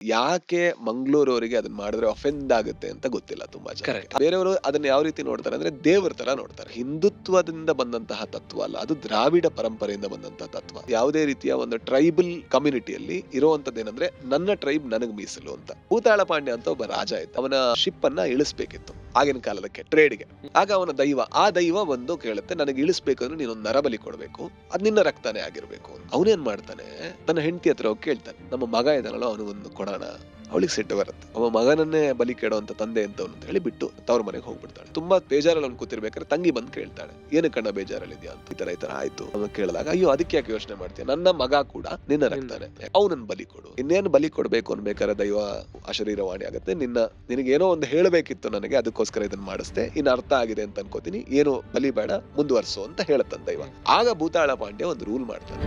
ಯಾಕೆ ಮಂಗಳೂರವರಿಗೆ ಅದನ್ನ ಮಾಡಿದ್ರೆ ಅಫೆಂಡ್ ಆಗುತ್ತೆ ಅಂತ ಗೊತ್ತಿಲ್ಲ ತುಂಬಾ ಜನಕ್ಕೆ. Correct. ಬೇರೆಯವರು ಅದನ್ನ ಯಾವ ರೀತಿ ನೋಡ್ತಾರೆ ಅಂದ್ರೆ ದೇವ್ರ ತರ ನೋಡ್ತಾರೆ. ಹಿಂದುತ್ವದಿಂದ ಬಂದಂತಹ ತತ್ವ ಅಲ್ಲ, ಅದು ದ್ರಾವಿಡ ಪರಂಪರೆಯಿಂದ ಬಂದಂತಹ ತತ್ವ. ಯಾವುದೇ ರೀತಿಯ ಒಂದು ಟ್ರೈಬಲ್ ಕಮ್ಯುನಿಟಿಯಲ್ಲಿ ಇರುವಂತದ್ದೇನಂದ್ರೆ ನನ್ನ ಟ್ರೈಬ್ ನನಗ್ ಮೀಸಲು ಅಂತ. ಭೂತಾಳ ಪಾಂಡ್ಯ ಅಂತ ಒಬ್ಬ ರಾಜ ಇದ್ದ. ಅವನ ಶಿಪ್ ಅನ್ನ ಇಳಿಸ್ಬೇಕಿತ್ತು ಆಗಿನ ಕಾಲದಕ್ಕೆ ಟ್ರೇಡ್ಗೆ. ಆಗ ಅವನ ದೈವ, ಆ ದೈವ ಒಂದು ಕೇಳುತ್ತೆ, ನನಗೆ ಇಳಿಸ್ಬೇಕು ಅಂದ್ರೆ ನೀನೊಂದು ನರಬಲಿ ಕೊಡ್ಬೇಕು, ಅದ್ ನಿನ್ನ ರಕ್ತಾನೆ ಆಗಿರ್ಬೇಕು. ಅವನೇನ್ ಮಾಡ್ತಾನೆ, ತನ್ನ ಹೆಂಡತಿ ಹತ್ರ ಹೋಗಿ ಕೇಳ್ತಾನೆ, ನಮ್ಮ ಮಗ ಇದಾನಲ್ಲ ಅವನಿಗೊಂದು ಕೊಡೋಣ. ಅವಳಿಗೆ ಸಿಟ್ಟು ಬರುತ್ತೆ, ಅವ ಮಗನನ್ನೇ ಬಲಿ ಕೇಳುವಂತ ತಂದೆ ಅಂತ ಅಂತ ಹೇಳಿ ಬಿಟ್ಟು ತವ್ರ ಮನೆಗೆ ಹೋಗ್ಬಿಡ್ತಾಳೆ. ತುಂಬಾ ಬೇಜಾರಲ್ಲಿ ಅವ್ನು ಕೂತಿರ್ಬೇಕಾದ್ರೆ ತಂಗಿ ಬಂದು ಕೇಳ್ತಾಳೆ, ಏನು ಕಣ್ಣ ಬೇಜಾರಲ್ಲಿ ಇದೆಯಾ ಅಂತ. ಈ ತರ ಆಯ್ತು ಅವನು ಕೇಳಿದಾಗ, ಅಯ್ಯೋ ಅದಕ್ಕೆ ಯಾಕೆ ಯೋಚನೆ ಮಾಡ್ತೀಯ, ನನ್ನ ಮಗ ಕೂಡ ನಿನ್ನ ರಕ್ತಾನೆ, ಅವನನ್ನ ಬಲಿ ಕೊಡು. ಇನ್ನೇನು ಬಲಿ ಕೊಡ್ಬೇಕು ಅನ್ಬೇಕಾದ್ರೆ ದೈವ ಅಶರೀರವಾಣಿ ಆಗುತ್ತೆ, ನಿನಗೇನೋ ಒಂದು ಹೇಳಬೇಕಿತ್ತು ನನಗೆ, ಅದಕ್ಕೋಸ್ಕರ ಇದನ್ನ ಮಾಡಿಸ್ದೆ, ಇನ್ನು ಅರ್ಥ ಆಗಿದೆ ಅಂತ ಅನ್ಕೋತೀನಿ, ಏನು ಬಲಿ ಬೇಡ ಮುಂದುವರ್ಸು ಅಂತ ಹೇಳತ್ತಂತ ದೈವ. ಆಗ ಭೂತಾಳ ಪಾಂಡ್ಯ ಒಂದು ರೂಲ್ ಮಾಡ್ತಾನೆ,